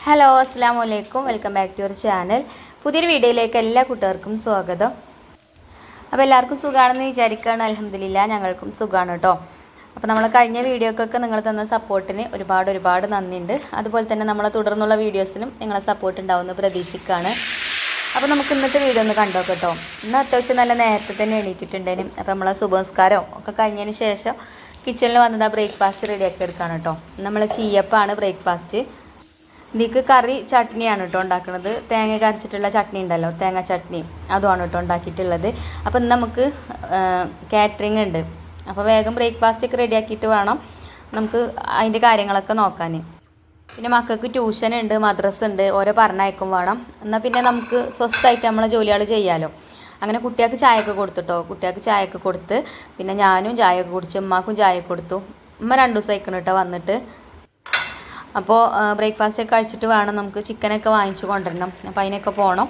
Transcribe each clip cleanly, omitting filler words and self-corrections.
Hello അസ്സാം വലൈക്കും welcome back to your channel. പുതിയൊരു വീഡിയോയിലേക്ക് എല്ലാ കൂട്ടുകാർക്കും സ്വാഗതം. അപ്പോൾ എല്ലാവർക്കും സുഖമാണെന്ന് വിചാരിക്കുകയാണ്. അൽഹംദുലില്ലാ ഞങ്ങൾക്കും സുഖമാണ് കേട്ടോ. അപ്പോൾ നമ്മൾ കഴിഞ്ഞ വീഡിയോക്കൊക്കെ നിങ്ങൾ തന്ന സപ്പോർട്ടിന് ഒരുപാട് നന്ദിയുണ്ട്. അതുപോലെ തന്നെ നമ്മളെ തുടർന്നുള്ള വീഡിയോസിനും നിങ്ങളെ സപ്പോർട്ട് ഉണ്ടാവുമെന്ന് പ്രതീക്ഷിക്കുകയാണ്. അപ്പോൾ നമുക്ക് ഇന്നത്തെ വീഡിയോ ഒന്ന് കണ്ടോ കേട്ടോ. ഇന്ന് അത്യാവശ്യം നല്ല നേരത്തെ തന്നെ എണീറ്റിട്ടുണ്ടേനും. അപ്പോൾ നമ്മളെ സുബഹ്സ്കാരം ഒക്കെ കഴിഞ്ഞതിന് ശേഷം കിച്ചണിൽ വന്നത് ബ്രേക്ക്ഫാസ്റ്റ് റെഡിയാക്കി എടുക്കുകയാണ് കേട്ടോ. നമ്മൾ ചീയപ്പാണ് ബ്രേക്ക്ഫാസ്റ്റ്. ഇതിക്ക് കറി ചട്നിയാണ് കേട്ടോ ഉണ്ടാക്കുന്നത്. തേങ്ങ അരച്ചിട്ടുള്ള ചട്നി ഉണ്ടല്ലോ, തേങ്ങ ചട്നി, അതുമാണ് കേട്ടോ ഉണ്ടാക്കിയിട്ടുള്ളത്. അപ്പോൾ ഇന്ന് നമുക്ക് കാറ്ററിംഗ് ഉണ്ട്. അപ്പോൾ വേഗം ബ്രേക്ക്ഫാസ്റ്റൊക്കെ റെഡിയാക്കിയിട്ട് വേണം നമുക്ക് അതിൻ്റെ കാര്യങ്ങളൊക്കെ നോക്കാൻ. പിന്നെ മക്കൾക്ക് ട്യൂഷൻ ഉണ്ട്, മദ്രസ ഉണ്ട്, ഓരോ പറഞ്ഞയക്കും വേണം. എന്നാൽ പിന്നെ നമുക്ക് സ്വസ്ഥമായിട്ട് നമ്മളെ ജോലികൾ ചെയ്യാമല്ലോ. അങ്ങനെ കുട്ടികൾക്ക് ചായയൊക്കെ കൊടുത്തിട്ടോ. കുട്ടികൾക്ക് ചായയൊക്കെ കൊടുത്ത് പിന്നെ ഞാനും ചായയൊക്കെ കുടിച്ച് ഉമ്മാക്കും ചായ കൊടുത്തു. ഉമ്മ 2 ദിവസം ആയിക്കണം കേട്ടോ വന്നിട്ട്. അപ്പോൾ ബ്രേക്ക്ഫാസ്റ്റൊക്കെ കഴിച്ചിട്ട് വേണം നമുക്ക് ചിക്കനൊക്കെ വാങ്ങിച്ച് കൊണ്ടുവരണം. അപ്പോൾ അതിനൊക്കെ പോകണം,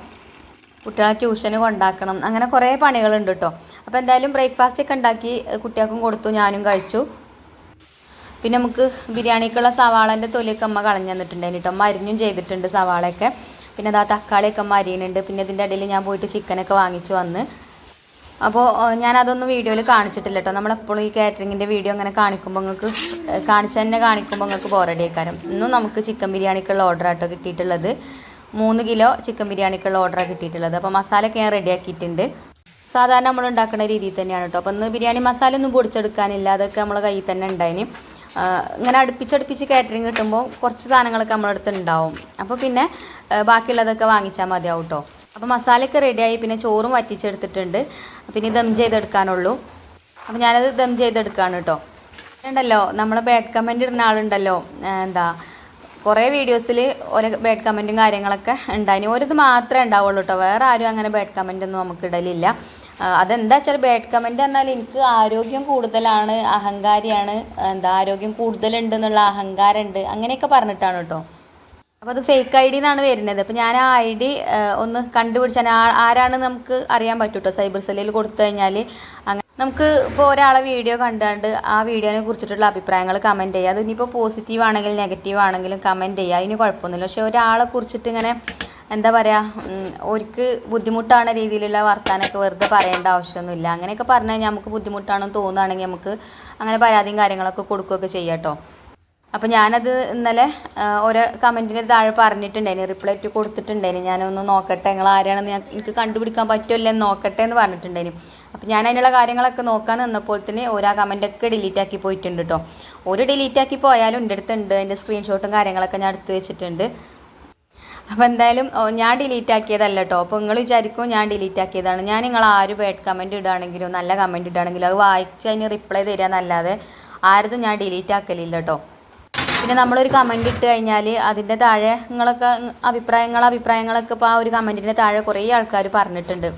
കുട്ടികളെ ട്യൂഷന് കൊണ്ടാക്കണം, അങ്ങനെ കുറേ പണികളുണ്ട് കേട്ടോ. അപ്പോൾ എന്തായാലും ബ്രേക്ക്ഫാസ്റ്റൊക്കെ ഉണ്ടാക്കി കുട്ടികൾക്കും കൊടുത്തു, ഞാനും കഴിച്ചു. പിന്നെ നമുക്ക് ബിരിയാണിക്കുള്ള സവാളൻ്റെ തൊലിയൊക്കെ അമ്മ കളഞ്ഞു തന്നിട്ടുണ്ടായിരുന്നു കേട്ടോ. അമ്മ അരിഞ്ഞും ചെയ്തിട്ടുണ്ട് സവാളയൊക്കെ. പിന്നെ അതാ തക്കാളിയൊക്കെ അമ്മ അരിയുന്നുണ്ട്. പിന്നെ ഇതിൻ്റെ ഇടയിൽ ഞാൻ പോയിട്ട് ചിക്കനൊക്കെ വാങ്ങിച്ചു വന്ന്. അപ്പോൾ ഞാനതൊന്നും വീഡിയോയിൽ കാണിച്ചിട്ടില്ല കേട്ടോ. നമ്മളെപ്പോഴും ഈ കാറ്ററിങ്ങിൻ്റെ വീഡിയോ അങ്ങനെ കാണിക്കുമ്പോൾ നിങ്ങൾക്ക് ബോറടി ആക്കാരം. ഇന്നും നമുക്ക് ചിക്കൻ ബിരിയാണിക്കുള്ള ഓർഡർ ആട്ടോ കിട്ടിയിട്ടുള്ളത്. 3 കിലോ ചിക്കൻ ബിരിയാണിക്കുള്ള ഓർഡറാണ് കിട്ടിയിട്ടുള്ളത്. അപ്പോൾ മസാലയൊക്കെ ഞാൻ റെഡിയാക്കിയിട്ടുണ്ട്. സാധാരണ നമ്മൾ ഉണ്ടാക്കുന്ന രീതിയിൽ തന്നെയാണ് കേട്ടോ. അപ്പോൾ ഇന്ന് ബിരിയാണി മസാല ഒന്നും പൊടിച്ചെടുക്കാനില്ല, അതൊക്കെ നമ്മളെ കയ്യിൽ തന്നെ ഉണ്ടായിന്. ഇങ്ങനെ അടുപ്പിച്ചടുപ്പിച്ച് കാറ്ററിങ് കിട്ടുമ്പോൾ കുറച്ച് സാധനങ്ങളൊക്കെ നമ്മളടുത്ത് ഉണ്ടാവും. അപ്പോൾ പിന്നെ ബാക്കിയുള്ളതൊക്കെ വാങ്ങിച്ചാൽ മതിയാവും കേട്ടോ. അപ്പോൾ മസാലയൊക്കെ റെഡിയായി. പിന്നെ ചോറും വറ്റിച്ചെടുത്തിട്ടുണ്ട്. പിന്നെ ദം ചെയ്തെടുക്കാനുള്ളൂ. അപ്പോൾ ഞാനത് ദം ചെയ്തെടുക്കുകയാണ് കേട്ടോ. ഉണ്ടല്ലോ നമ്മളെ ബാഡ് കമൻറ്റ് ഇടുന്ന ആളുണ്ടല്ലോ, കുറേ വീഡിയോസിൽ ഓരോ ബാഡ് കമൻറ്റും കാര്യങ്ങളൊക്കെ ഉണ്ടായിന്. ഓരോത് മാത്രമേ ഉണ്ടാവുള്ളൂ കേട്ടോ. വേറെ ആരും അങ്ങനെ ബാഡ് കമൻറ്റൊന്നും നമുക്ക് ഇടലില്ല. അതെന്താ വെച്ചാൽ ബാഡ് കമൻറ്റ് പറഞ്ഞാൽ എനിക്ക് ആരോഗ്യം കൂടുതലാണ്, അഹങ്കാരിയാണ്, ആരോഗ്യം കൂടുതലുണ്ടെന്നുള്ള അഹങ്കാരമുണ്ട്, അങ്ങനെയൊക്കെ പറഞ്ഞിട്ടാണ് കേട്ടോ. അപ്പോൾ അത് ഫേക്ക് ID എന്നാണ് വരുന്നത്. അപ്പോൾ ഞാൻ ആ ID ഒന്ന് കണ്ടുപിടിച്ചാൽ ആരാണ് നമുക്ക് അറിയാൻ പറ്റും കേട്ടോ. സൈബർ സെല്ലിൽ കൊടുത്തു കഴിഞ്ഞാൽ അങ്ങനെ നമുക്ക് ഇപ്പോൾ ഒരാളെ വീഡിയോ കണ്ടാണ്ട് ആ വീഡിയോനെ കുറിച്ചിട്ടുള്ള അഭിപ്രായങ്ങൾ കമൻറ്റ് ചെയ്യുക. അതിനിപ്പോൾ പോസിറ്റീവ് ആണെങ്കിലും നെഗറ്റീവ് ആണെങ്കിലും കമൻറ്റ് ചെയ്യുക, അതിന് കുഴപ്പമൊന്നുമില്ല. പക്ഷേ ഒരാളെ കുറിച്ചിട്ട് ഇങ്ങനെ അവർക്ക് ബുദ്ധിമുട്ടാണ് രീതിയിലുള്ള വർത്താനമൊക്കെ വെറുതെ പറയേണ്ട ആവശ്യമൊന്നുമില്ല. അങ്ങനെയൊക്കെ പറഞ്ഞു കഴിഞ്ഞാൽ നമുക്ക് ബുദ്ധിമുട്ടാണെന്ന് തോന്നുകയാണെങ്കിൽ നമുക്ക് അങ്ങനെ പരാതിയും കാര്യങ്ങളൊക്കെ കൊടുക്കുകയൊക്കെ ചെയ്യാം കേട്ടോ. അപ്പോൾ ഞാനത് ഇന്നലെ ഓരോ കമൻറ്റിന് താഴെ പറഞ്ഞിട്ടുണ്ടായിന്, റിപ്ലൈ കൊടുത്തിട്ടുണ്ടായിന്. ഞാനൊന്ന് നോക്കട്ടെ, നിങ്ങൾ ആരാണെന്ന് എനിക്ക് കണ്ടുപിടിക്കാൻ പറ്റുമല്ലെന്ന് നോക്കട്ടെ എന്ന് പറഞ്ഞിട്ടുണ്ടായിന്. അപ്പോൾ ഞാൻ അതിനുള്ള കാര്യങ്ങളൊക്കെ നോക്കാൻ നിന്നപ്പോൾ തന്നെ ഓരോ കമൻറ്റൊക്കെ ഡിലീറ്റാക്കി പോയിട്ടുണ്ട് കേട്ടോ. ഒരു ഡിലീറ്റാക്കി പോയാലും എൻ്റെ അടുത്തുണ്ട്, അതിൻ്റെ സ്ക്രീൻഷോട്ടും കാര്യങ്ങളൊക്കെ ഞാൻ എടുത്ത് വെച്ചിട്ടുണ്ട്. അപ്പോൾ എന്തായാലും ഞാൻ ഡിലീറ്റ് ആക്കിയതല്ല കേട്ടോ. അപ്പോൾ നിങ്ങൾ വിചാരിക്കും ഞാൻ ഡിലീറ്റ് ആക്കിയതാണ്. ഞാൻ നിങ്ങൾ ആരും ബാഡ് കമൻറ്റ് ഇടുകയാണെങ്കിലും നല്ല കമൻറ്റ് ഇടുകയാണെങ്കിലും അത് വായിച്ച് അതിന് റിപ്ലൈ തരിക എന്നല്ലാതെ ആരതും ഞാൻ ഡിലീറ്റ് ആക്കലില്ല കേട്ടോ. പിന്നെ നമ്മളൊരു കമൻറ്റ് ഇട്ട് കഴിഞ്ഞാൽ അതിൻ്റെ താഴെ അഭിപ്രായങ്ങളൊക്കെ ഇപ്പോൾ ആ ഒരു കമൻറ്റിൻ്റെ താഴെ കുറേ ആൾക്കാർ പറഞ്ഞിട്ടുണ്ട്.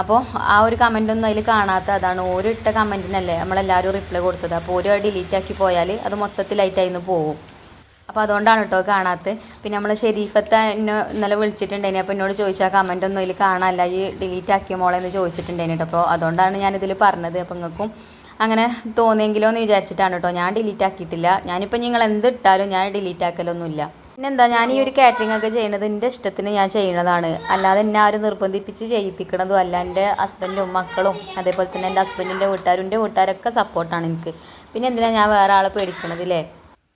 അപ്പോൾ ആ ഒരു കമൻറ്റൊന്നും അതിൽ കാണാത്ത അതാണ്. ഓരോ ഇട്ട കമൻറ്റിനല്ലേ നമ്മളെല്ലാവരും റിപ്ലൈ കൊടുത്തത്. അപ്പോൾ ഓരോ ഡിലീറ്റ് ആക്കി പോയാൽ അത് മൊത്തത്തിലായിട്ടായിരുന്നു പോകും. അപ്പോൾ അതുകൊണ്ടാണ് കേട്ടോ കാണാത്തത്. പിന്നെ നമ്മൾ ഷെരീഫത്തെ ഇന്നലെ വിളിച്ചിട്ടുണ്ടായിന്. അപ്പോൾ എന്നോട് ചോദിച്ചാൽ കമൻ്റ് ഒന്നും ഇതിൽ കാണാനല്ല, ഈ ഡിലീറ്റ് ആക്കിയ മോളെ എന്ന് ചോദിച്ചിട്ടുണ്ടായിന് കേട്ടോ. അപ്പോൾ അതുകൊണ്ടാണ് ഞാനിതിൽ പറഞ്ഞത്. അപ്പോൾ നിങ്ങൾക്കും അങ്ങനെ തോന്നിയെങ്കിലോ എന്ന് വിചാരിച്ചിട്ടാണ് കേട്ടോ. ഞാൻ ഡിലീറ്റ് ആക്കിയിട്ടില്ല. ഞാനിപ്പോൾ നിങ്ങൾ എന്തിട്ടാലും ഞാൻ ഡിലീറ്റ് ആക്കലൊന്നുമില്ല. പിന്നെന്താ, ഞാൻ ഈ ഒരു കാറ്ററിംഗ് ഒക്കെ ചെയ്യുന്നത് എൻ്റെ ഇഷ്ടത്തിന് ഞാൻ ചെയ്യുന്നതാണ്, അല്ലാതെ എന്നെ ആരും നിർബന്ധിപ്പിച്ച് ചെയ്യിപ്പിക്കണതും അല്ല. എൻ്റെ ഹസ്ബൻഡും മക്കളും അതേപോലെ തന്നെ എൻ്റെ ഹസ്ബൻഡിൻ്റെ വീട്ടുകാരൊക്കെ സപ്പോർട്ടാണ് എനിക്ക്. പിന്നെ എന്തിനാണ് ഞാൻ വേറെ ആളെ പേടിക്കണതില്ലേ.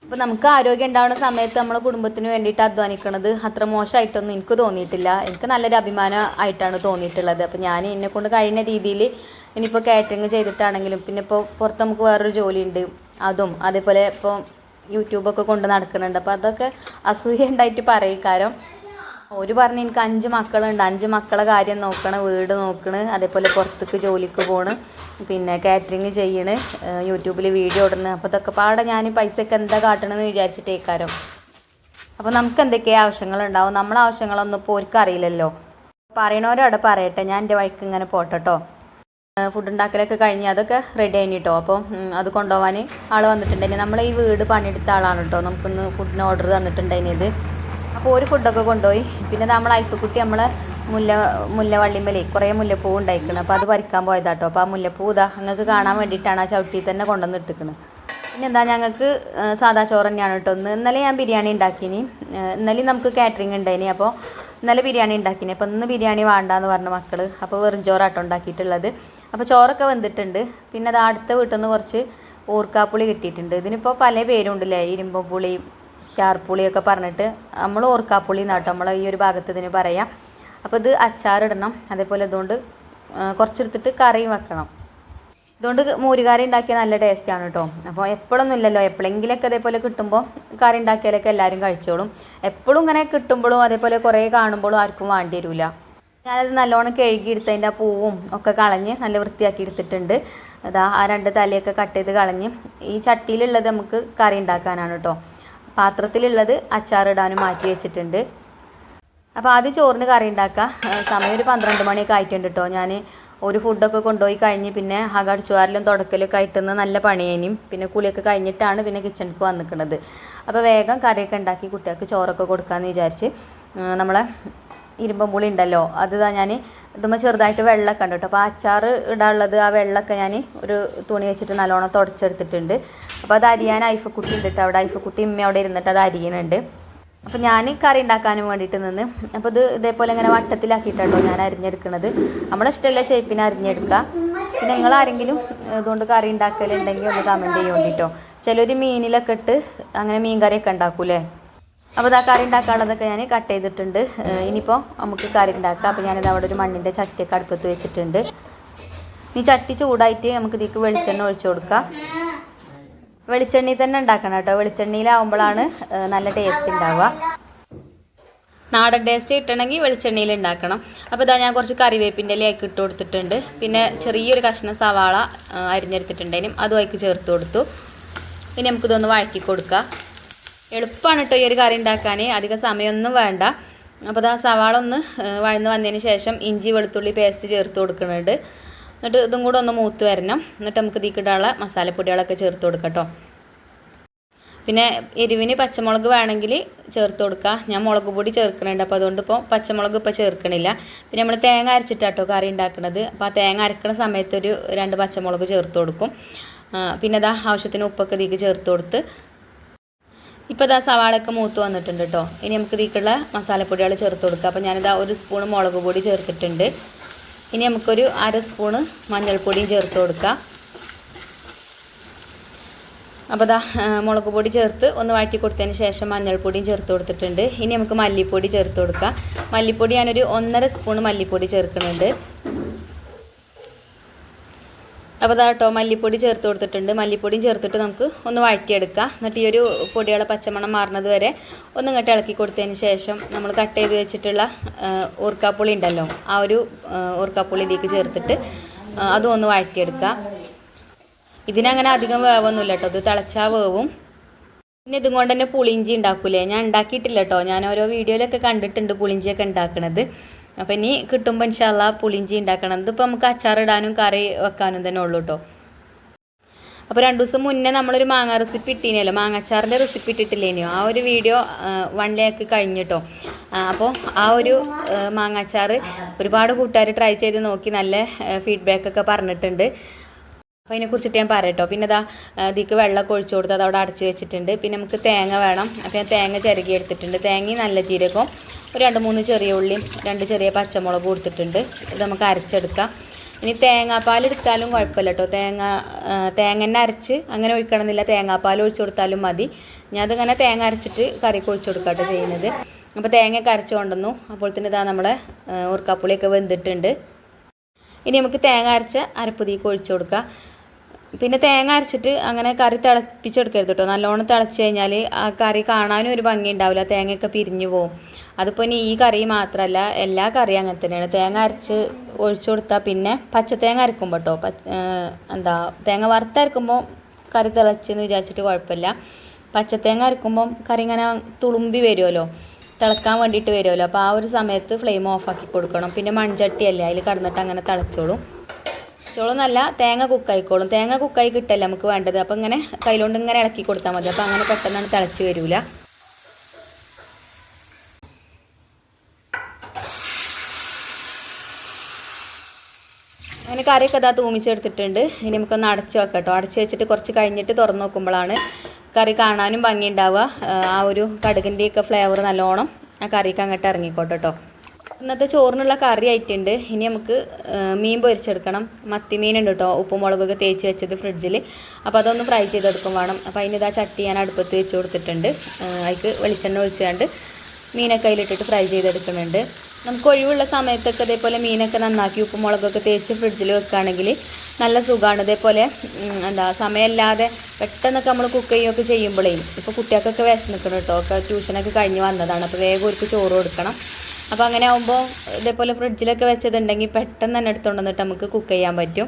അപ്പോൾ നമുക്ക് ആരോഗ്യം ഉണ്ടാവുന്ന സമയത്ത് നമ്മളെ കുടുംബത്തിന് വേണ്ടിയിട്ട് അധ്വാനിക്കുന്നത് അത്ര മോശമായിട്ടൊന്നും എനിക്ക് തോന്നിയിട്ടില്ല. എനിക്ക് നല്ലൊരു അഭിമാനം ആയിട്ടാണ് തോന്നിയിട്ടുള്ളത്. അപ്പോൾ ഞാൻ എന്നെക്കൊണ്ട് കഴിയുന്ന രീതിയിൽ ഇനിയിപ്പോൾ കാറ്ററിങ് ചെയ്തിട്ടാണെങ്കിലും പിന്നെ ഇപ്പോൾ പുറത്ത് നമുക്ക് വേറൊരു ജോലിയുണ്ട്, അതും അതേപോലെ ഇപ്പോൾ യൂട്യൂബൊക്കെ കൊണ്ട് നടക്കുന്നുണ്ട്. അപ്പോൾ അതൊക്കെ അസൂയ ഉണ്ടായിട്ട് പറയിക്കാരം. ഒരു പറഞ്ഞ് എനിക്ക് 5 മക്കളുണ്ട്, 5 മക്കളെ കാര്യം നോക്കണം, വീട് നോക്കണ്, അതേപോലെ പുറത്തേക്ക് ജോലിക്ക് പോണ്, പിന്നെ കാറ്ററിങ് ചെയ്യണ്, യൂട്യൂബിൽ വീഡിയോ ഇടണ്. അപ്പോൾ ഇതൊക്കെ പാടെ ഞാൻ പൈസയൊക്കെ എന്താ കാട്ടണമെന്ന് വിചാരിച്ചിട്ടേക്കാരം. അപ്പോൾ നമുക്ക് എന്തൊക്കെയാണ് ആവശ്യങ്ങളുണ്ടാവും, നമ്മളെ ആവശ്യങ്ങളൊന്നും ഇപ്പോൾ ഓർക്ക് അറിയില്ലല്ലോ. പറയണവരവിടെ പറയട്ടെ, ഞാൻ എൻ്റെ വഴിക്ക് ഇങ്ങനെ പോട്ടോ. ഫുഡ് ഉണ്ടാക്കലൊക്കെ കഴിഞ്ഞ് അതൊക്കെ റെഡി ആയിന് കേട്ടോ. അപ്പോൾ അത് കൊണ്ടുപോകാൻ ആൾ വന്നിട്ടുണ്ടായിന്. നമ്മൾ ഈ വീട് പണിയെടുത്ത ആളാണ് കേട്ടോ. നമുക്കൊന്ന് ഫുഡിന് ഓർഡർ തന്നിട്ടുണ്ടായിന്. അപ്പോൾ ഒരു ഫുഡൊക്കെ കൊണ്ടുപോയി. പിന്നെ നമ്മൾ ഐഫക്കുട്ടി നമ്മളെ മുല്ലവള്ളിമേൽ കുറേ മുല്ലപ്പൂ ഉണ്ടായിക്കണം. അപ്പോൾ അത് പറിക്കാൻ പോയതാട്ടോ. അപ്പോൾ ആ മുല്ലപ്പൂ നിങ്ങൾക്ക് കാണാൻ വേണ്ടിയിട്ടാണ് ആ ചവിട്ടി തന്നെ കൊണ്ടുവന്ന് ഇട്ടിക്കുന്നത്. പിന്നെ എന്താ ഞങ്ങൾക്ക് സാദാ ചോറ് തന്നെയാണ് കേട്ടോ. ഇന്നലെ ഞാൻ ബിരിയാണി ഉണ്ടാക്കിനി. ഇന്നലെ നമുക്ക് കാറ്ററിംഗ് ഉണ്ടായിനി. അപ്പോൾ ഇന്നലെ ബിരിയാണി ഉണ്ടാക്കിനി. അപ്പോൾ ഇന്ന് ബിരിയാണി വേണ്ടാന്ന് പറഞ്ഞു മക്കൾ. അപ്പോൾ വെറും ചോറാട്ടോ ഉണ്ടാക്കിയിട്ടുള്ളത്. അപ്പോൾ ചോറൊക്കെ വെന്തിട്ടുണ്ട്. പിന്നെ അത് അടുത്ത വീട്ടിൽ നിന്ന് കുറച്ച് ഓർക്കാപ്പുളി കിട്ടിയിട്ടുണ്ട്. ഇതിനിപ്പോൾ പല പേരുണ്ടല്ലേ, ഇരുമ്പുളി, സ്റ്റാർ പുളിയൊക്കെ പറഞ്ഞിട്ട്. നമ്മൾ ഓർക്കാപ്പുളി എന്നാട്ടോ നമ്മളെ ഈ ഒരു ഭാഗത്ത് ഇതിന് പറയാം. അപ്പോൾ ഇത് അച്ചാറിടണം. അതേപോലെ ഇതുകൊണ്ട് കുറച്ചെടുത്തിട്ട് കറിയും വെക്കണം. ഇതുകൊണ്ട് മോരുകറി ഉണ്ടാക്കിയാൽ നല്ല ടേസ്റ്റാണ് കേട്ടോ. അപ്പോൾ എപ്പോഴൊന്നും ഇല്ലല്ലോ, എപ്പോഴെങ്കിലൊക്കെ അതേപോലെ കിട്ടുമ്പോൾ കറി ഉണ്ടാക്കിയാലൊക്കെ എല്ലാവരും കഴിച്ചോളും. എപ്പോഴും ഇങ്ങനെ കിട്ടുമ്പോഴും അതേപോലെ കുറേ കാണുമ്പോഴും ആർക്കും വേണ്ടി വരില്ല. ഞാനത് നല്ലോണം കഴുകിയെടുത്ത് അതിൻ്റെ ആ പൂവും ഒക്കെ കളഞ്ഞ് നല്ല വൃത്തിയാക്കി എടുത്തിട്ടുണ്ട്. അതാ ആ 2 തലയൊക്കെ കട്ട് ചെയ്ത് കളഞ്ഞ് ഈ ചട്ടിയിലുള്ളത് നമുക്ക് കറി ഉണ്ടാക്കാനാണ് കേട്ടോ. പാത്രത്തിലുള്ളത് അച്ചാറിടാനും മാറ്റി വെച്ചിട്ടുണ്ട്. അപ്പോൾ ആദ്യം ചോറിന് കറി ഉണ്ടാക്കുക. സമയം ഒരു 12 മണിയൊക്കെ ആയിട്ടുണ്ട് കേട്ടോ. ഞാൻ ഒരു ഫുഡൊക്കെ കൊണ്ടുപോയി കഴിഞ്ഞ് പിന്നെ അടിച്ചുവാരലും തുടക്കലൊക്കെ ആയിട്ടെന്ന് നല്ല പണിയേനും. പിന്നെ കുളിയൊക്കെ കഴിഞ്ഞിട്ടാണ് പിന്നെ കിച്ചണിക്ക് വന്നിക്കുന്നത്. അപ്പോൾ വേഗം കറിയൊക്കെ ഉണ്ടാക്കി കുട്ടികൾക്ക് ചോറൊക്കെ കൊടുക്കാമെന്ന് വിചാരിച്ച് നമ്മളെ ഇരുമ്പുളി ഉണ്ടല്ലോ, അത് ഞാൻ ഇതുമ്പോൾ ചെറുതായിട്ട് വെള്ളമൊക്കെ ഉണ്ട് കേട്ടോ. അപ്പോൾ അച്ചാർ ഇടാനുള്ളത് ആ വെള്ളമൊക്കെ ഞാൻ ഒരു തുണി വെച്ചിട്ട് നല്ലോണം തുടച്ചെടുത്തിട്ടുണ്ട്. അപ്പോൾ അത് അരിയാൻ ഐഫക്കുട്ടി ഉണ്ട് കേട്ടോ. അവിടെ ഐഫക്കുട്ടി ഇമ്മ അവിടെ ഇരുന്നിട്ട് അത് അരിയുന്നുണ്ട്. അപ്പോൾ ഞാൻ കറി ഉണ്ടാക്കാനും വേണ്ടിയിട്ട് നിന്ന്. അപ്പോൾ ഇത് ഇതേപോലെ ഇങ്ങനെ വട്ടത്തിലാക്കിയിട്ടോ ഞാൻ അരിഞ്ഞെടുക്കുന്നത്. നമ്മളെ ഇഷ്ടമുള്ള ഷേപ്പിന് അരിഞ്ഞെടുക്കുക. പിന്നെ നിങ്ങൾ ആരെങ്കിലും ഇതുകൊണ്ട് കറി ഉണ്ടാക്കലുണ്ടെങ്കിൽ ഒന്ന് കമൻറ്റ് ചെയ്യാൻ വേണ്ടിയിട്ടോ. ചിലർ മീനിലൊക്കെ ഇട്ട് അങ്ങനെ മീൻ കറിയൊക്കെ ഉണ്ടാക്കൂലേ. അപ്പോൾ ഇതാ കറി ഉണ്ടാക്കാനുള്ളതൊക്കെ ഞാൻ കട്ട് ചെയ്തിട്ടുണ്ട്. ഇനിയിപ്പോൾ നമുക്ക് കറി ഉണ്ടാക്കാം. അപ്പോൾ ഞാനിത് അവിടെ ഒരു മണ്ണിൻ്റെ ചട്ടിയൊക്കെ അടുപ്പത്ത് വെച്ചിട്ടുണ്ട്. ഈ ചട്ടി ചൂടായിട്ട് നമുക്ക് ഇതിലേക്ക് വെളിച്ചെണ്ണ ഒഴിച്ചു കൊടുക്കാം. വെളിച്ചെണ്ണയിൽ തന്നെ ഉണ്ടാക്കണം കേട്ടോ. വെളിച്ചെണ്ണയിലാവുമ്പോഴാണ് നല്ല ടേസ്റ്റ് ഉണ്ടാവുക. നാടൻ ടേസ്റ്റ് കിട്ടണമെങ്കിൽ വെളിച്ചെണ്ണയിൽ ഉണ്ടാക്കണം. അപ്പോൾ ഇതാ ഞാൻ കുറച്ച് കറിവേപ്പിൻ്റെ ഇലയൊക്കെ ഇട്ട് കൊടുത്തിട്ടുണ്ട്. പിന്നെ ചെറിയൊരു കഷ്ണം സവാള അരിഞ്ഞെടുത്തിട്ടുണ്ടെങ്കിലും അതും അതിലേക്ക് ചേർത്ത് കൊടുത്തു. ഇനി നമുക്കിതൊന്ന് വഴറ്റി കൊടുക്കുക. എളുപ്പമാണ് കേട്ടോ ഈ ഒരു കറി ഉണ്ടാക്കാൻ, അധികം സമയമൊന്നും വേണ്ട. അപ്പോൾ ഇതാ സവാള ഒന്ന് വഴന്ന് വന്നതിന് ശേഷം ഇഞ്ചി വെളുത്തുള്ളി പേസ്റ്റ് ചേർത്ത് കൊടുക്കുന്നുണ്ട്. എന്നിട്ട് ഇതും കൂടെ ഒന്ന് മൂത്ത് വരണം. എന്നിട്ട് നമുക്ക് ഇതിക്കിടാനുള്ള മസാലപ്പൊടികളൊക്കെ ചേർത്ത് കൊടുക്കാം കേട്ടോ. പിന്നെ എരിവിന് പച്ചമുളക് വേണമെങ്കിൽ ചേർത്ത് കൊടുക്കുക. ഞാൻ മുളക് പൊടി ചേർക്കുന്നുണ്ട്. അപ്പോൾ അതുകൊണ്ട് ഇപ്പോൾ പച്ചമുളക് ഇപ്പോൾ ചേർക്കണില്ല. പിന്നെ നമ്മൾ തേങ്ങ അരച്ചിട്ടാട്ടോ കറി ഉണ്ടാക്കുന്നത്. അപ്പോൾ ആ തേങ്ങ അരക്കുന്ന സമയത്ത് ഒരു 2 പച്ചമുളക് ചേർത്ത് കൊടുക്കും. പിന്നെ അതാ ആവശ്യത്തിന് ഉപ്പൊക്കെ ഇതിലേക്ക് ചേർത്ത് കൊടുത്ത് ഇപ്പോൾ ഇതാ സവാളയൊക്കെ മൂത്ത് വന്നിട്ടുണ്ട് കേട്ടോ. ഇനി നമുക്ക് ഇതിലേക്കുള്ള മസാലപ്പൊടികൾ ചേർത്ത് കൊടുക്കുക. അപ്പോൾ ഞാനിതാ 1 സ്പൂൺ മുളക് പൊടി ചേർത്തിട്ടുണ്ട്. ഇനി നമുക്കൊരു 1/2 സ്പൂണ് മഞ്ഞൾപ്പൊടിയും ചേർത്ത് കൊടുക്കുക. അപ്പോൾ ഇതാ മുളക് പൊടി ചേർത്ത് ഒന്ന് വഴറ്റി കൊടുത്തതിന് ശേഷം മഞ്ഞൾപ്പൊടിയും ചേർത്ത് കൊടുത്തിട്ടുണ്ട്. ഇനി നമുക്ക് മല്ലിപ്പൊടി ചേർത്ത് കൊടുക്കുക. മല്ലിപ്പൊടി ഞാനൊരു 1.5 സ്പൂൺ മല്ലിപ്പൊടി ചേർക്കുന്നുണ്ട്. അപ്പോൾ ഇതാ കേട്ടോ മല്ലിപ്പൊടി ചേർത്ത് കൊടുത്തിട്ടുണ്ട്. മല്ലിപ്പൊടിയും ചേർത്തിട്ട് നമുക്ക് ഒന്ന് വഴറ്റിയെടുക്കാം. എന്നിട്ട് ഈ ഒരു പൊടികളെ പച്ചമണം മാറുന്നത് വരെ ഒന്ന് ഇങ്ങോട്ട് ഇളക്കി കൊടുത്തതിന് ശേഷം നമ്മൾ കട്ട് ചെയ്ത് വെച്ചിട്ടുള്ള ഓർക്കാപ്പുളി ഉണ്ടല്ലോ, ആ ഒരു ഓർക്കാപ്പുളി ഇതിലേക്ക് ചേർത്തിട്ട് അതും ഒന്ന് വഴറ്റിയെടുക്കുക. ഇതിനങ്ങനെ അധികം വേവൊന്നുമില്ല കേട്ടോ, ഇത് തിളച്ചാൽ വേവും. പിന്നെ ഇതും കൊണ്ട് തന്നെ പുളിഞ്ചി ഉണ്ടാക്കൂലേ, ഞാൻ ഉണ്ടാക്കിയിട്ടില്ല കേട്ടോ. ഞാൻ ഓരോ വീഡിയോയിലൊക്കെ കണ്ടിട്ടുണ്ട് പുളിഞ്ചിയൊക്കെ ഉണ്ടാക്കണത്. അപ്പോൾ ഇനി കിട്ടുമ്പോൾ ഇൻഷാ അല്ലാ പുളിഞ്ചി ഉണ്ടാക്കണം. ഇതിപ്പോൾ നമുക്ക് അച്ചാറിടാനും കറി വെക്കാനും തന്നെ ഉള്ളൂ കേട്ടോ. അപ്പോൾ 2 ദിവസം മുന്നേ നമ്മളൊരു മാങ്ങ റെസിപ്പി ഇട്ടീനല്ലോ, മാങ്ങാച്ചാറിൻ്റെ റെസിപ്പി ഇട്ടിട്ടില്ലേനോ, ആ ഒരു വീഡിയോ 1 ലേക്ക് കഴിഞ്ഞിട്ടോ. അപ്പോൾ ആ ഒരു മാങ്ങാച്ചാറ് ഒരുപാട് കൂട്ടുകാർ ട്രൈ ചെയ്ത് നോക്കി നല്ല ഫീഡ്ബാക്കൊക്കെ പറഞ്ഞിട്ടുണ്ട്. അപ്പോൾ അതിനെക്കുറിച്ചിട്ട് ഞാൻ പറയട്ടോ. പിന്നെ ഇതാ ഇതിക്ക് വെള്ളമൊക്കെ ഒഴിച്ചു കൊടുത്ത് അത് അവിടെ അടച്ച് വെച്ചിട്ടുണ്ട്. പിന്നെ നമുക്ക് തേങ്ങ വേണം. അപ്പോൾ ഞാൻ തേങ്ങ ചിരകി എടുത്തിട്ടുണ്ട്. തേങ്ങയും നല്ല ജീരകവും ഒരു 2-3 ചെറിയ ഉള്ളിയും 2 ചെറിയ പച്ചമുളക് കൊടുത്തിട്ടുണ്ട്. ഇത് നമുക്ക് അരച്ചെടുക്കാം. ഇനി തേങ്ങാപ്പാൽ എടുത്താലും കുഴപ്പമില്ല കേട്ടോ. തേങ്ങ തന്നെ അരച്ച് അങ്ങനെ ഒഴിക്കണമെന്നില്ല, തേങ്ങാപ്പാൽ ഒഴിച്ചു കൊടുത്താലും മതി. ഞാൻ അതിങ്ങനെ തേങ്ങ അരച്ചിട്ട് കറിക്ക് ഒഴിച്ചു കൊടുക്കാട്ടോ ചെയ്യുന്നത്. അപ്പോൾ തേങ്ങയൊക്കെ അരച്ച് കൊണ്ടുവന്നു. അപ്പോൾ തന്നെ ഇതാ നമ്മളെ ഓർക്കാപ്പുളിയൊക്കെ വെന്തിട്ടുണ്ട്. ഇനി നമുക്ക് തേങ്ങ അരച്ച അരപ്പുതിക്ക് ഒഴിച്ചു കൊടുക്കുക. പിന്നെ തേങ്ങ അരച്ചിട്ട് അങ്ങനെ കറി തിളപ്പിച്ചെടുക്കരുത് കേട്ടോ. നല്ലോണം തിളച്ച് കഴിഞ്ഞാൽ ആ കറി കാണാനും ഒരു ഭംഗി ഉണ്ടാവില്ല, തേങ്ങയൊക്കെ പിരിഞ്ഞു പോവും. അതിപ്പോൾ ഇനി ഈ കറി മാത്രമല്ല, എല്ലാ കറിയും അങ്ങനെ തന്നെയാണ്. തേങ്ങ അരച്ച് ഒഴിച്ചു കൊടുത്താൽ പിന്നെ പച്ചത്തേങ്ങ അരക്കുമ്പോൾ കേട്ടോ, തേങ്ങ വറുത്തരക്കുമ്പോൾ കറി തിളച്ചെന്ന് വിചാരിച്ചിട്ട് കുഴപ്പമില്ല. പച്ചത്തേങ്ങ അരക്കുമ്പം കറി ഇങ്ങനെ തുളുമ്പി വരുമല്ലോ, തിളക്കാൻ വേണ്ടിയിട്ട് വരുമല്ലോ. അപ്പോൾ ആ ഒരു സമയത്ത് ഫ്ലെയിം ഓഫാക്കി കൊടുക്കണം. പിന്നെ മൺചട്ടിയല്ലേ, അതിൽ കടന്നിട്ട് അങ്ങനെ തിളച്ചോളും. നല്ല തേങ്ങ കുക്കായിക്കോളും. തേങ്ങ കുക്കായി കിട്ടല്ല നമുക്ക് വേണ്ടത്. അപ്പോൾ ഇങ്ങനെ കയ്യിലോണ്ട് ഇങ്ങനെ ഇളക്കി കൊടുത്താൽ മതി. അപ്പോൾ അങ്ങനെ പെട്ടെന്നാണ് തിളച്ച് വരില്ല. അങ്ങനെ കറിയൊക്കെ ഇതാ തൂമിച്ചെടുത്തിട്ടുണ്ട്. ഇനി നമുക്കൊന്ന് അടച്ച് വെക്കാം കേട്ടോ. അടച്ച് വെച്ചിട്ട് കുറച്ച് കഴിഞ്ഞിട്ട് തുറന്ന് നോക്കുമ്പോഴാണ് കറി കാണാനും ഭംഗി ഉണ്ടാവുക. ആ ഒരു കടുകിൻ്റെയൊക്കെ ഫ്ലേവർ നല്ലോണം ആ കറിക്ക് അങ്ങോട്ട് ഇറങ്ങിക്കോട്ടെ കേട്ടോ. ഇന്നത്തെ ചോറിനുള്ള കറി ആയിട്ടുണ്ട്. ഇനി നമുക്ക് മീൻ പൊരിച്ചെടുക്കണം. മത്തി മീനുണ്ട് കേട്ടോ, ഉപ്പും മുളകൊക്കെ തേച്ച് വെച്ചത് ഫ്രിഡ്ജിൽ. അപ്പോൾ അതൊന്ന് ഫ്രൈ ചെയ്തെടുക്കും വേണം. അപ്പോൾ അതിനിതാ ചട്ടി ഞാൻ അടുപ്പത്ത് വെച്ച് കൊടുത്തിട്ടുണ്ട്. അതിക്ക് വെളിച്ചെണ്ണ ഒഴിച്ചുകൊണ്ട് മീനൊക്കെ അതിലിട്ടിട്ട് ഫ്രൈ ചെയ്തെടുക്കുന്നുണ്ട്. നമുക്ക് ഒഴിവുള്ള സമയത്തൊക്കെ ഇതേപോലെ മീനൊക്കെ നന്നാക്കി ഉപ്പും മുളകൊക്കെ തേച്ച് ഫ്രിഡ്ജിൽ വെക്കുകയാണെങ്കിൽ നല്ല സുഖമാണ്. ഇതേപോലെ സമയമില്ലാതെ പെട്ടെന്നൊക്കെ നമ്മൾ കുക്ക് ചെയ്യുകയൊക്കെ ചെയ്യുമ്പോഴേ, ഇപ്പോൾ കുട്ടികൾക്കൊക്കെ വിശന്നിക്കണം കേട്ടോ, ഒക്കെ ട്യൂഷനൊക്കെ കഴിഞ്ഞ് വന്നതാണ്. അപ്പോൾ വേഗം ഒരു ചോറ് കൊടുക്കണം. അപ്പോൾ അങ്ങനെ ആകുമ്പോൾ ഇതേപോലെ ഫ്രിഡ്ജിലൊക്കെ വെച്ചതുണ്ടെങ്കിൽ പെട്ടെന്ന് തന്നെ എടുത്തുകൊണ്ട് വന്നിട്ട് നമുക്ക് കുക്ക് ചെയ്യാൻ പറ്റും.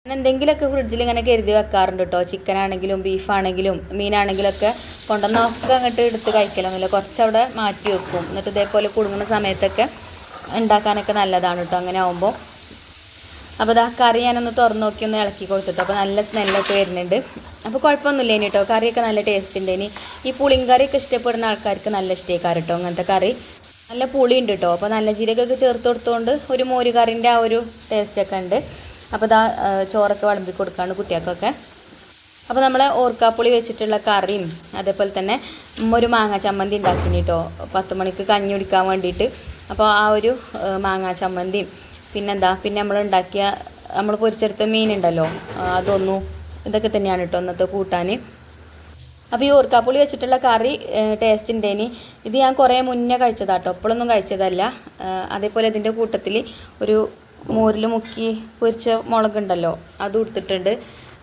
ഞാൻ എന്തെങ്കിലുമൊക്കെ ഫ്രിഡ്ജിൽ ഇങ്ങനെ കരുതി വെക്കാറുണ്ട് കേട്ടോ. ചിക്കൻ ആണെങ്കിലും ബീഫാണെങ്കിലും മീനാണെങ്കിലുമൊക്കെ കൊണ്ടുവന്നൊക്കെ അങ്ങോട്ട് എടുത്ത് കഴിക്കലൊന്നുമില്ല, കുറച്ചവിടെ മാറ്റി വെക്കും. എന്നിട്ട് ഇതേപോലെ കുടുങ്ങുന്ന സമയത്തൊക്കെ ഉണ്ടാക്കാനൊക്കെ നല്ലതാണ് കേട്ടോ അങ്ങനെ ആകുമ്പോൾ. അപ്പോൾ ഇതാ കറി ഞാനൊന്ന് തുറന്ന് നോക്കി ഒന്ന് ഇളക്കി കൊടുത്തിട്ട് അപ്പോൾ നല്ല സ്മെല്ലൊക്കെ വരുന്നുണ്ട്. അപ്പോൾ കുഴപ്പമൊന്നുമില്ല ഇനി കേട്ടോ, കറിയൊക്കെ നല്ല ടേസ്റ്റ് ഉണ്ട്. ഇനി ഈ പുളിങ്കറിയൊക്കെ ഇഷ്ടപ്പെടുന്ന ആൾക്കാർക്ക് നല്ല ഇഷ്ടമായിക്കാറ് കേട്ടോ. അങ്ങനത്തെ കറി നല്ല പുളി ഉണ്ട് കേട്ടോ. അപ്പോൾ നല്ല ജീരകമൊക്കെ ചേർത്ത് കൊടുത്തുകൊണ്ട് ഒരു മോര് കറിൻ്റെ ആ ഒരു ടേസ്റ്റൊക്കെ ഉണ്ട്. അപ്പോൾ ഇതാ ചോറൊക്കെ വിളമ്പി കൊടുക്കാണ് കുട്ടികൾക്കൊക്കെ. അപ്പോൾ നമ്മൾ ഓർക്കാപ്പുളി വെച്ചിട്ടുള്ള കറിയും അതേപോലെ തന്നെ ഒരു മാങ്ങ ചമ്മന്തി ഉണ്ടാക്കിനി കേട്ടോ 10 മണിക്ക് കഞ്ഞി കുടിക്കാൻ വേണ്ടിയിട്ട്. അപ്പോൾ ആ ഒരു മാങ്ങ ചമ്മന്തിയും പിന്നെ നമ്മൾ പൊരിച്ചെടുത്ത മീനുണ്ടല്ലോ അതൊന്നും, ഇതൊക്കെ തന്നെയാണ് കേട്ടോ ഇന്നത്തെ കൂട്ടാൻ. അപ്പോൾ ഈ ഓർക്കാപ്പുളി വെച്ചിട്ടുള്ള കറി ടേസ്റ്റ് ഉണ്ടേനി. ഇത് ഞാൻ കുറേ മുന്നേ കഴിച്ചതാട്ടോ, എപ്പോഴൊന്നും കഴിച്ചതല്ല. അതേപോലെ ഇതിൻ്റെ കൂട്ടത്തിൽ ഒരു മോരിൽ മുക്കി പൊരിച്ച മുളകുണ്ടല്ലോ അത് കൊടുത്തിട്ടുണ്ട്.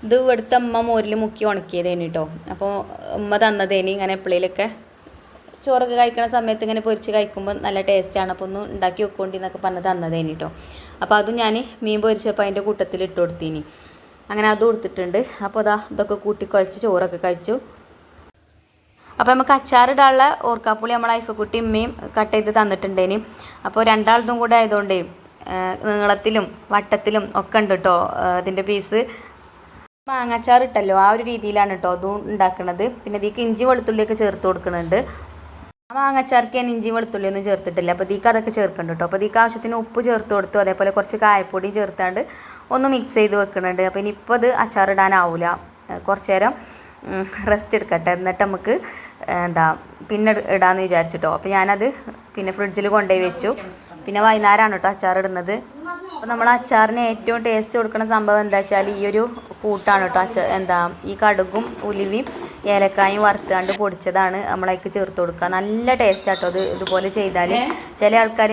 ഇത് ഇവിടുത്തെ അമ്മ മോരിൽ മുക്കി ഉണക്കിയതേനി കേട്ടോ. അപ്പോൾ ഉമ്മ തന്നതേനി. ഇങ്ങനെ എപ്പോഴേലൊക്കെ ചോറൊക്കെ കഴിക്കുന്ന സമയത്ത് ഇങ്ങനെ പൊരിച്ച് കഴിക്കുമ്പോൾ നല്ല ടേസ്റ്റാണ്, അപ്പോൾ ഒന്ന് ഉണ്ടാക്കി വെക്കോണ്ടി എന്നൊക്കെ പറഞ്ഞ് തന്നതേനി കേട്ടോ. അപ്പോൾ അതും ഞാൻ മീൻ പൊരിച്ചപ്പോൾ അതിൻ്റെ കൂട്ടത്തിൽ ഇട്ട് കൊടുത്തീനി. അങ്ങനെ അതും കൊടുത്തിട്ടുണ്ട്. അപ്പോൾ ഇതൊക്കെ കൂട്ടി കുഴച്ച് ചോറൊക്കെ കഴിച്ചു. അപ്പോൾ നമുക്ക് അച്ചാറിടാനുള്ള ഓർക്കാപ്പുളി നമ്മൾ ഐഫക്കുട്ടി ഉമ്മയും കട്ട് ചെയ്ത് തന്നിട്ടുണ്ടേനി. അപ്പോൾ രണ്ടാളതും കൂടെ ആയതുകൊണ്ടേ നീളത്തിലും വട്ടത്തിലും ഒക്കെ ഉണ്ട് കേട്ടോ അതിൻ്റെ പീസ്. മാങ്ങാച്ചാർ ഇട്ടല്ലോ ആ ഒരു രീതിയിലാണ് കേട്ടോ അതും ഉണ്ടാക്കുന്നത്. പിന്നെ ഇതിക്ക് ഇഞ്ചി വെളുത്തുള്ളിയൊക്കെ ചേർത്ത് കൊടുക്കുന്നുണ്ട്. മാങ്ങാച്ചാർക്ക് ഞാൻ ഇഞ്ചി വെളുത്തുള്ളി ഒന്നും ചേർത്തിട്ടില്ല. അപ്പോൾ ഇതിക്ക് അതൊക്കെ ചേർക്കുന്നുണ്ട് കേട്ടോ. അപ്പോൾ ഇതിക്ക് ആവശ്യത്തിന് ഉപ്പ് ചേർത്ത് കൊടുത്തു. അതേപോലെ കുറച്ച് കായപ്പൊടിയും ചേർത്താണ്ട് ഒന്ന് മിക്സ് ചെയ്ത് വെക്കുന്നുണ്ട്. അപ്പോൾ ഇനിയിപ്പോൾ ഇത് അച്ചാറിടാനാവില്ല, കുറച്ച് നേരം റെസ്റ്റ് എടുക്കട്ടെ, എന്നിട്ട് നമുക്ക് പിന്നെ ഇടാമെന്ന് വിചാരിച്ചിട്ടോ. അപ്പോൾ ഞാനത് പിന്നെ ഫ്രിഡ്ജിൽ കൊണ്ടുപോയി വെച്ചു. പിന്നെ വൈകുന്നേരമാണ് കേട്ടോ അച്ചാറിടുന്നത്. അപ്പോൾ നമ്മൾ അച്ചാറിന് ഏറ്റവും ടേസ്റ്റ് കൊടുക്കുന്ന സംഭവം എന്താ വെച്ചാൽ ഈ ഒരു കൂട്ടാണ് കേട്ടോ. ഈ കടുകും ഉലുവയും ഏലക്കായും വറുത്താണ്ട് പൊടിച്ചതാണ് നമ്മളതിലേക്ക് ചേർത്ത് കൊടുക്കുക. നല്ല ടേസ്റ്റ് ആട്ടോ ഇതുപോലെ ചെയ്താൽ. ചില ആൾക്കാർ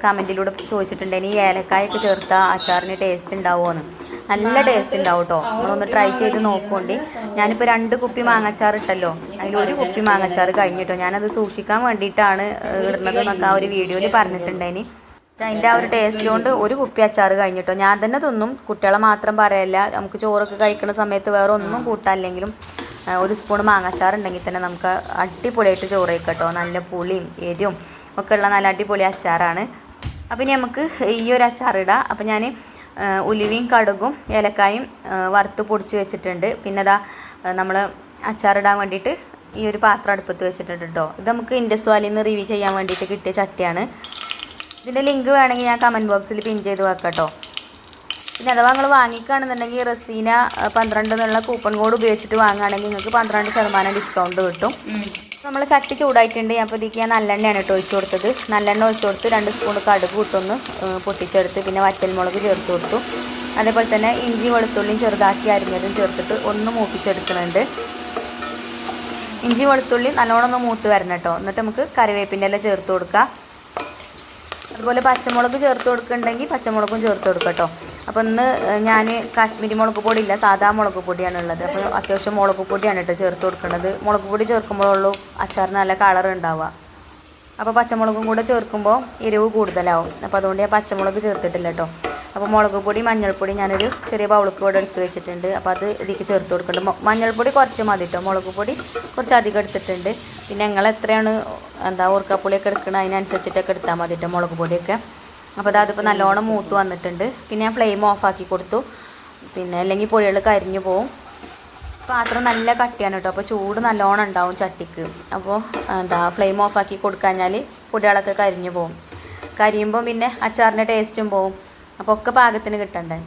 കമൻറ്റിലൂടെ ചോദിച്ചിട്ടുണ്ടെങ്കിൽ ഈ ഏലക്കായൊക്കെ ചേർത്താൽ അച്ചാറിന് ടേസ്റ്റ് ഉണ്ടാവുമോയെന്ന്. നല്ല ടേസ്റ്റ് ഉണ്ടാവും കേട്ടോ. നമ്മളൊന്ന് ട്രൈ ചെയ്ത് നോക്കുകൊണ്ട്. ഞാനിപ്പോൾ 2 കുപ്പി മാങ്ങാച്ചാർ ഇട്ടല്ലോ, അതിലൊരു കുപ്പി മാങ്ങാച്ചാർ കഴിഞ്ഞിട്ടോ. ഞാനത് സൂക്ഷിക്കാൻ വേണ്ടിയിട്ടാണ് ഇടുന്നത് എന്നൊക്കെ ആ ഒരു വീഡിയോയിൽ പറഞ്ഞിട്ടുണ്ടേനി. അതിൻ്റെ ആ ഒരു ടേസ്റ്റ് കൊണ്ട് ഒരു കുപ്പി അച്ചാർ കഴിഞ്ഞിട്ടോ. ഞാൻ തന്നെ തിന്നും, കുട്ടികളെ മാത്രം പറയല്ല. നമുക്ക് ചോറൊക്കെ കഴിക്കുന്ന സമയത്ത് വേറെ ഒന്നും കൂട്ടാനില്ലെങ്കിലും ഒരു സ്പൂൺ മാങ്ങാച്ചാർ ഉണ്ടെങ്കിൽ തന്നെ നമുക്ക് അടിപൊളിയായിട്ട് ചോറ് കഴിക്കട്ടോ. നല്ല പുളിയും എരിവും ഒക്കെ ഉള്ള നല്ല അടിപൊളി അച്ചാറാണ്. അപ്പം ഇനി നമുക്ക് ഈ ഒരു അച്ചാറിടാം. അപ്പം ഞാൻ ഉലുവയും കടുകും ഏലക്കായും വറുത്ത് പൊടിച്ച് വെച്ചിട്ടുണ്ട്. പിന്നെ നമ്മൾ അച്ചാറിടാൻ വേണ്ടിയിട്ട് ഈ ഒരു പാത്രം അടുപ്പത്ത് വെച്ചിട്ടുണ്ട് കേട്ടോ. ഇത് നമുക്ക് ഇൻഡസ് വാലിയിൽ നിന്ന് റിവ്യൂ ചെയ്യാൻ വേണ്ടിയിട്ട് കിട്ടിയ ചട്ടിയാണ്. ഇതിൻ്റെ ലിങ്ക് വേണമെങ്കിൽ ഞാൻ കമൻറ്റ് ബോക്സിൽ പിൻ ചെയ്ത് വെക്കാം കേട്ടോ. പിന്നെ അഥവാ നിങ്ങൾ വാങ്ങിക്കുകയാണെന്നുണ്ടെങ്കിൽ റസീന 12 എന്നുള്ള കൂപ്പൺ കോഡ് ഉപയോഗിച്ചിട്ട് വാങ്ങുകയാണെങ്കിൽ നിങ്ങൾക്ക് 12% ഡിസ്കൗണ്ട് കിട്ടും. നമ്മൾ ചട്ടി ചൂടായിട്ടുണ്ട്. അപ്പോൾ ഇതിലേക്ക് ഞാൻ നല്ലെണ്ണയാണ് കേട്ടോ ഒഴിച്ച് കൊടുത്തത്. നല്ലെണ്ണ ഒഴിച്ച് കൊടുത്ത് 2 സ്പൂൺ കടുക് ഇട്ടൊന്ന് പൊട്ടിച്ചെടുത്ത് പിന്നെ വറ്റൽമുളക് ചേർത്ത് കൊടുത്തു. അതേപോലെ തന്നെ ഇഞ്ചി വെളുത്തുള്ളിയും ചെറുതാക്കി അരിഞ്ഞതും ചേർത്തിട്ട് ഒന്ന് മൂപ്പിച്ചെടുക്കുന്നുണ്ട്. ഇഞ്ചി വെളുത്തുള്ളി നല്ലോണം ഒന്ന് മൂത്ത് വരണം കേട്ടോ. എന്നിട്ട് നമുക്ക് കറിവേപ്പിൻ്റെ എല്ലാം ചേർത്ത് കൊടുക്കാം. അതുപോലെ പച്ചമുളക് ചേർത്ത് കൊടുക്കുന്നുണ്ടെങ്കിൽ പച്ചമുളകും ചേർത്ത് കൊടുക്കാം കേട്ടോ. അപ്പോൾ ഇന്ന് ഞാൻ കാശ്മീരി മുളക് പൊടി ഇല്ല, സാധാ മുളക് പൊടിയാണ് ഉള്ളത്. അപ്പോൾ അത്യാവശ്യം മുളക് പൊടിയാണ് കേട്ടോ ചേർത്ത് കൊടുക്കുന്നത്. മുളക് പൊടി ചേർക്കുമ്പോഴുള്ളൂ അച്ചാറിന് നല്ല കളർ ഉണ്ടാവുക. അപ്പോൾ പച്ചമുളകും കൂടെ ചേർക്കുമ്പോൾ എരിവ് കൂടുതലാവും. അപ്പോൾ അതുകൊണ്ട് ഞാൻ പച്ചമുളക് ചേർത്തിട്ടില്ല കേട്ടോ. അപ്പോൾ മുളക് പൊടി മഞ്ഞൾപ്പൊടി ഞാനൊരു ചെറിയ ബൗൾക്ക് കൂടെ എടുത്ത് വെച്ചിട്ടുണ്ട്. അപ്പോൾ അത് ഇതിലേക്ക് ചേർത്ത് കൊടുക്കുന്നുണ്ട്. മഞ്ഞൾപ്പൊടി കുറച്ച് മതി കേട്ടോ, മുളക് പൊടി കുറച്ച് അധികം എടുത്തിട്ടുണ്ട്. പിന്നെ നിങ്ങൾ എത്രയാണ് ഓർക്കാപ്പുളിയൊക്കെ എടുക്കണം അതിനനുസരിച്ചിട്ടൊക്കെ എടുത്താൽ മതി കേട്ടോ മുളക് പൊടിയൊക്കെ. അപ്പോൾ അതിപ്പോൾ നല്ലോണം മൂത്ത് വന്നിട്ടുണ്ട്. പിന്നെ ഞാൻ ഫ്ലെയിം ഓഫാക്കി കൊടുത്തു, പിന്നെ അല്ലെങ്കിൽ പൊടികൾ കരിഞ്ഞു പോവും. പാത്രം നല്ല കട്ടിയാണ് കേട്ടോ, അപ്പോൾ ചൂട് നല്ലോണം ഉണ്ടാവും ചട്ടിക്ക്. അപ്പോൾ ഫ്ലെയിം ഓഫാക്കി കൊടുക്കാഞ്ഞാൽ പൊടികളൊക്കെ കരിഞ്ഞു പോവും. കരിയുമ്പോൾ പിന്നെ അച്ചാറിൻ്റെ ടേസ്റ്റും പോവും. അപ്പോൾ ഒക്കെ പാകത്തിന് കിട്ടണ്ടേ.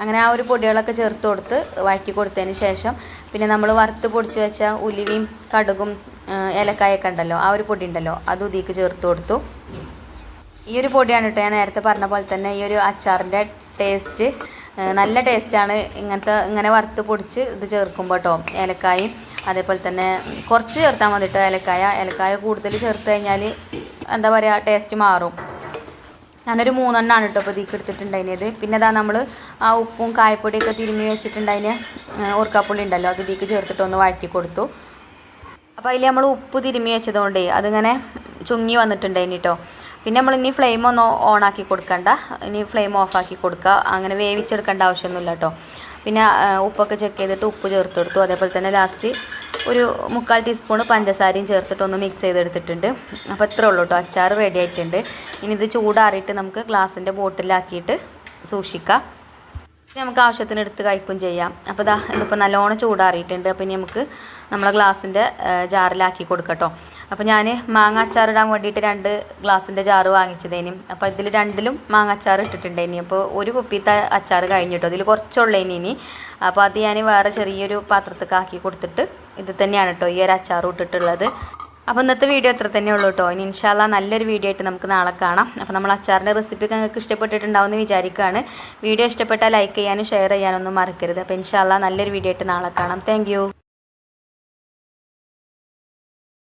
അങ്ങനെ ആ ഒരു പൊടികളൊക്കെ ചേർത്ത് കൊടുത്ത് വഴറ്റി കൊടുത്തതിന് ശേഷം പിന്നെ നമ്മൾ വറുത്ത് പൊടിച്ച് വെച്ച ഉലുവയും കടുകും ഏലക്കായൊക്കെ ഉണ്ടല്ലോ, ആ ഒരു പൊടി ഉണ്ടല്ലോ, അത് ഇതിലേക്ക് ചേർത്ത് കൊടുത്തു. ഈ ഒരു പൊടിയാണ് കേട്ടോ ഞാൻ നേരത്തെ പറഞ്ഞ പോലെ തന്നെ ഈ ഒരു അച്ചാറിൻ്റെ ടേസ്റ്റ്. നല്ല ടേസ്റ്റാണ് ഇങ്ങനെ വറുത്ത് പൊടിച്ച് ഇത് ചേർക്കുമ്പോൾ കേട്ടോ. ഏലക്കായും അതേപോലെ തന്നെ കുറച്ച് ചേർത്താൽ മതി കേട്ടോ. ഏലക്കായ കൂടുതൽ ചേർത്ത് കഴിഞ്ഞാൽ എന്താ പറയുക, ടേസ്റ്റ് മാറും. ഞാനൊരു 3 എണ്ണമാണ് കേട്ടോ ഇപ്പോൾ ഇതിലേക്ക് എടുത്തിട്ടുണ്ടായിരുന്നത്. പിന്നെ അതാ നമ്മൾ ആ ഉപ്പും കായപ്പൊടിയൊക്കെ തിരുമ്മി വെച്ചിട്ടുണ്ടതിന് ഓർക്കാപ്പുള്ളി ഉണ്ടല്ലോ, അത് ഇതിലേക്ക് ചേർത്തിട്ട് ഒന്ന് വഴറ്റി കൊടുത്തു. അപ്പോൾ അതിൽ നമ്മൾ ഉപ്പ് തിരുമ്മി വെച്ചതുകൊണ്ടേ അതിങ്ങനെ ചുങ്ങി വന്നിട്ടുണ്ടായിന് കേട്ടോ. പിന്നെ നമ്മൾ ഇനി ഫ്ലെയിം ഒന്ന് ഓണാക്കി കൊടുക്കണ്ട, ഇനി ഫ്ലെയിം ഓഫാക്കി കൊടുക്കുക. അങ്ങനെ വേവിച്ചെടുക്കേണ്ട ആവശ്യമൊന്നുമില്ല കേട്ടോ. പിന്നെ ഉപ്പൊക്കെ ചെക്ക് ചെയ്തിട്ട് ഉപ്പ് ചേർത്ത് കൊടുത്തു. അതേപോലെ തന്നെ ലാസ്റ്റ് ഒരു 3/4 ടീസ്പൂൺ പഞ്ചസാരയും ചേർത്തിട്ട് ഒന്ന് മിക്സ് ചെയ്തെടുത്തിട്ടുണ്ട്. അപ്പോൾ ഇത്രേ ഉള്ളൂ കേട്ടോ, അച്ചാർ റെഡി ആയിട്ടുണ്ട്. ഇനി ഇത് ചൂടാറിയിട്ട് നമുക്ക് ഗ്ലാസിൻ്റെ ബോട്ടിലാക്കിയിട്ട് സൂക്ഷിക്കാം. നമുക്ക് ആവശ്യത്തിന് എടുത്ത് കഴിക്കുകയും ചെയ്യാം. അപ്പോൾ ഇതാ ഇതിപ്പോൾ നല്ലോണം ചൂടാറിയിട്ടുണ്ട്. അപ്പോൾ ഇനി നമുക്ക് നമ്മളെ ഗ്ലാസിൻ്റെ ജാറിലാക്കി കൊടുക്കട്ടോ. അപ്പോൾ ഞാൻ മാങ്ങ അച്ചാറിടാൻ വേണ്ടിയിട്ട് 2 ഗ്ലാസിൻ്റെ ജാറ് വാങ്ങിച്ചതേനും. അപ്പോൾ ഇതിൽ 2ലും മാങ്ങ അച്ചാർ ഇട്ടിട്ടുണ്ടേനി. അപ്പോൾ ഒരു കുപ്പിത്തെ അച്ചാർ കഴിഞ്ഞിട്ടോ, ഇതിൽ കുറച്ചുള്ളേനി ഇനി. അപ്പോൾ അത് ഞാൻ വേറെ ചെറിയൊരു പാത്രത്തേക്ക് ആക്കി കൊടുത്തിട്ട് ഇത് തന്നെയാണ് കേട്ടോ ഈ ഒരു അച്ചാർ ഇട്ടിട്ടുള്ളത്. അപ്പോൾ ഇന്നത്തെ വീഡിയോ അത്ര തന്നെ ഉള്ളൂ കേട്ടോ. ഇനി ഇൻഷാ അല്ലാ നല്ലൊരു വീഡിയോ ആയിട്ട് നമുക്ക് നാളെ കാണാം. അപ്പോൾ നമ്മൾ അച്ചാറിൻ്റെ റെസിപ്പി നിങ്ങൾക്ക് ഇഷ്ടപ്പെട്ടിട്ടുണ്ടാവുമെന്ന് വിചാരിക്കുകയാണ്. വീഡിയോ ഇഷ്ടപ്പെട്ടാൽ ലൈക്ക് ചെയ്യാനും ഷെയർ ചെയ്യാനൊന്നും മറക്കരുത്. അപ്പോൾ ഇൻഷാ അല്ലാ നല്ലൊരു വീഡിയോ ആയിട്ട് നാളെ കാണാം. താങ്ക്